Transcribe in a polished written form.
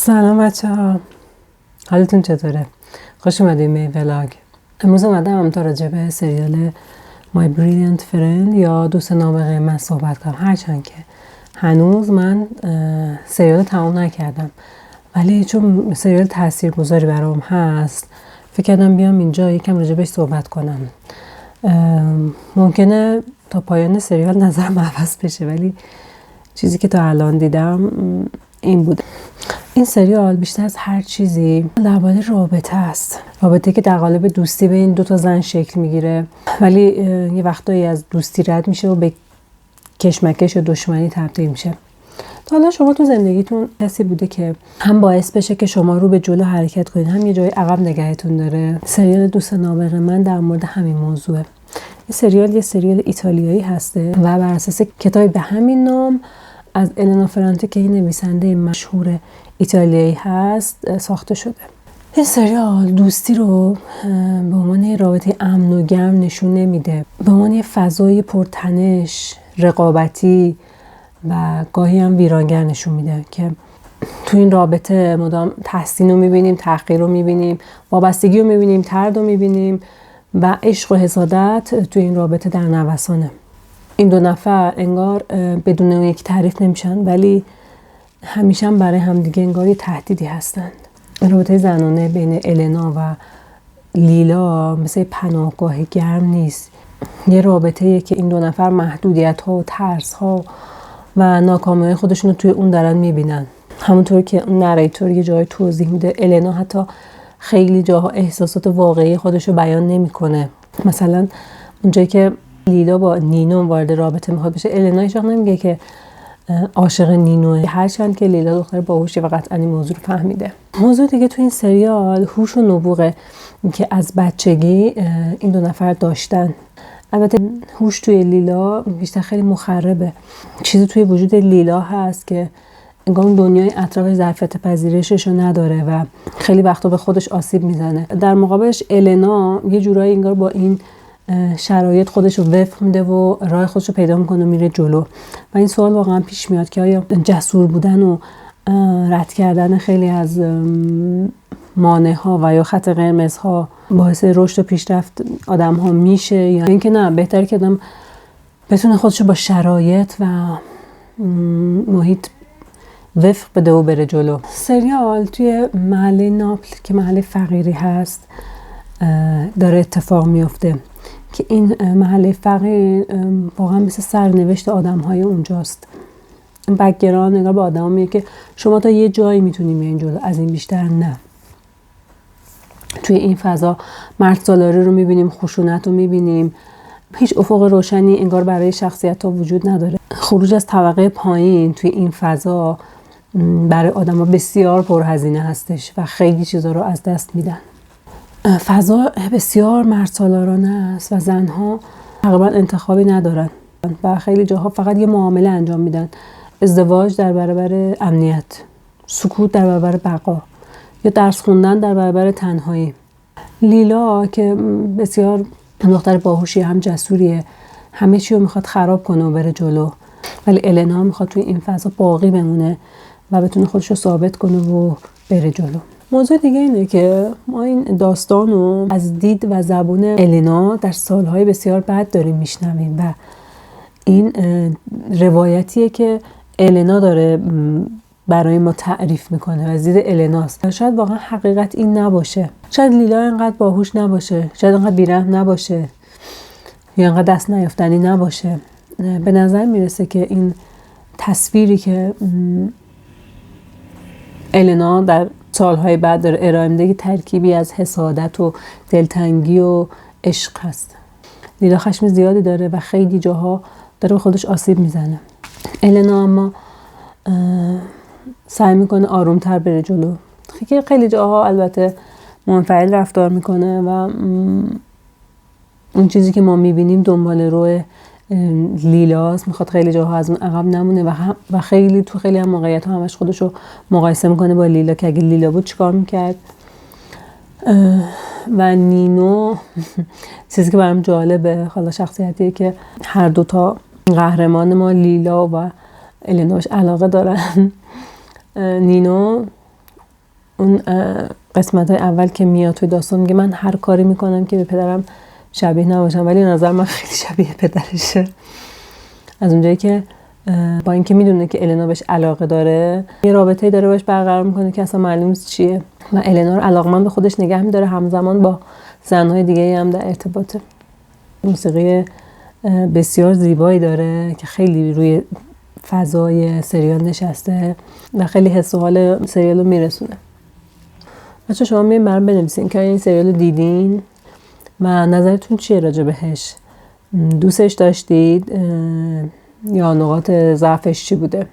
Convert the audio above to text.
سلام بچه ها، حالتون چطوره؟ خوش اومدیم به ولاگ. امروز اومدم تا راجع به سریال My Brilliant Friend یا دوست نابغه من صحبت کنم. هرچند که هنوز من سریال تمام نکردم، ولی چون سریال تاثیرگذاری برام هست فکر کردم بیام اینجا یکم راجع بهش صحبت کنم. ممکنه تا پایان سریال نظرم عوض بشه، ولی چیزی که تا الان دیدم این بوده. این سریال بیشتر از هر چیزی درباره رابطه است. رابطه که در قالب دوستی بین دو تا زن شکل میگیره، ولی یه وقتایی از دوستی رد میشه و به کشمکش و دشمنی تبدیل میشه. تا حالا شما تو زندگیتون کسی بوده که هم باعث بشه که شما رو به جلو حرکت کنید، هم یه جای عقب نگهتون داره؟ سریال دوست نابغه من در مورد همین موضوعه. یه سریال ایتالیایی هسته و بر اساس کتابی به همین نام از النا فرانته که یه نویسنده مشهور ایتالیایی هست ساخته شده. این سریال دوستی رو به عنوان رابطه امن و گرم نشون نمیده، به عنوان یه فضای پرتنش، رقابتی و گاهی هم ویرانگر نشون میده که تو این رابطه مدام تحسین رو میبینیم، تحقیر رو میبینیم، وابستگی رو میبینیم، طرد رو میبینیم و عشق و حسادت تو این رابطه در نوسانه. این دو نفر انگار بدون اون یک تعریف نمیشن، ولی همیشه هم برای همدیگه انگار یه تهدیدی هستند. رابطه زنانه بین النا و لیلا مثل پناهگاه گرم نیست. یه رابطه‌ایه که این دو نفر محدودیت‌ها و ترس‌ها و ناکامی‌های خودشون رو توی اون دارن میبینن. همونطور که اون نریتور یه جای توضیح میده، النا حتی خیلی جاها احساسات واقعی خودش رو بیان نمی‌کنه. مثلا اونجایی که لیلا با نینو وارد رابطه میخواد بشه، النا هیچ وقت نمیگه که عاشق نینوه، هرچند که لیلا دختر باهوشی و قطعا این موضوع رو فهمیده. موضوع دیگه تو این سریال هوش و نبوغه که از بچگی این دو نفر داشتن. البته هوش توی لیلا بیشتر خیلی مخربه. چیزی توی وجود لیلا هست که انگار دنیای اطراف ظرفیت پذیرشش رو نداره و خیلی وقتا به خودش آسیب میزنه. در مقابلش النا یه جورایی انگار با این شرایط خودش رو وفق میده و راه خودش رو پیدا میکنه و میره جلو. و این سوال واقعا پیش میاد که آیا جسور بودن و رد کردن خیلی از مانع ها و یا خط قرمز ها باعث رشد و پیشرفت آدم ها میشه، یا اینکه نه، بهتره که آدم بتونه خودش رو با شرایط و محیط وفق بده و بره جلو. سریال توی محله ناپل که محله فقیری هست داره اتفاق میفته که این محله فقیر واقعا مثل سرنوشت آدم‌های اونجاست. این بک‌گراند نگاه به آدم‌ها میگه که شما تا یه جایی میتونیم بیاین جلو، از این بیشتر نه. توی این فضا مرد سالاری رو میبینیم، خشونت رو میبینیم، هیچ افق روشنی انگار برای شخصیت‌ها وجود نداره. خروج از طبقه پایین توی این فضا برای آدم‌ها بسیار پرهزینه هستش و خیلی چیزا رو از دست میدن. فضا بسیار مردسالارانه است و زنها تقریبا انتخابی ندارن و خیلی جاها فقط یه معامله انجام میدن. ازدواج در برابر امنیت، سکوت در برابر بقا، یا درس خوندن در برابر تنهایی. لیلا که بسیار هم دختر باهوشی، هم جسوریه، همه چی رو میخواد خراب کنه و بره جلو، ولی النا میخواد توی این فضا باقی بمونه و بتونه خودش رو ثابت کنه و بره جلو. موضوع دیگه اینه که ما این داستان رو از دید و زبون النا در سالهای بسیار بعد داریم میشنویم و این روایتیه که النا داره برای ما تعریف میکنه و از دید الناست. شاید واقعا حقیقت این نباشه، شاید لیلا اینقدر باهوش نباشه، شاید اینقدر بیرحم نباشه یا اینقدر دست نیافتنی نباشه. به نظر میرسه که این تصویری که النا در سالهای بعد داره ارائه میده ترکیبی از حسادت و دلتنگی و عشق هست. لیلا خشم زیادی داره و خیلی جاها داره به خودش آسیب میزنه. النا اما سعی میکنه آرومتر بره جلو. خیلی جاها البته منفعل رفتار میکنه و اون چیزی که ما میبینیم دنبال روی لیلاست، میخواد خیلی جاها از اون عقب نمونه و خیلی تو خیلی هم موقعیت ها همش خودشو مقایسه میکنه با لیلا که اگه لیلا بود چیکار میکرد. و نینو چیزی که برام جالبه، حالا شخصیتیه که هر دوتا قهرمان ما لیلا و الناش علاقه دارن. نینو اون قسمت های اول که میاد توی داستان میگه من هر کاری میکنم که به پدرم شبیه نباشم، ولی نظر من خیلی شبیه پدرشه. از اونجایی که با اینکه میدونه که النا بهش علاقه داره، یه رابطه‌ای داره باش برقرار میکنه که اصلا معلوم نیست چیه و النا رو علاقمند به خودش نگه می‌داره، همزمان با زن‌های دیگه‌ای هم در ارتباطه. موسیقی بسیار زیبایی داره که خیلی روی فضای سریال نشسته و خیلی حس و حال سریال رو میرسونه. بچه شما میایین برام بنویسین که این سریال رو دیدین و نظرتون چیه راجع بهش؟ دوستش داشتید یا نقاط ضعفش چی بوده؟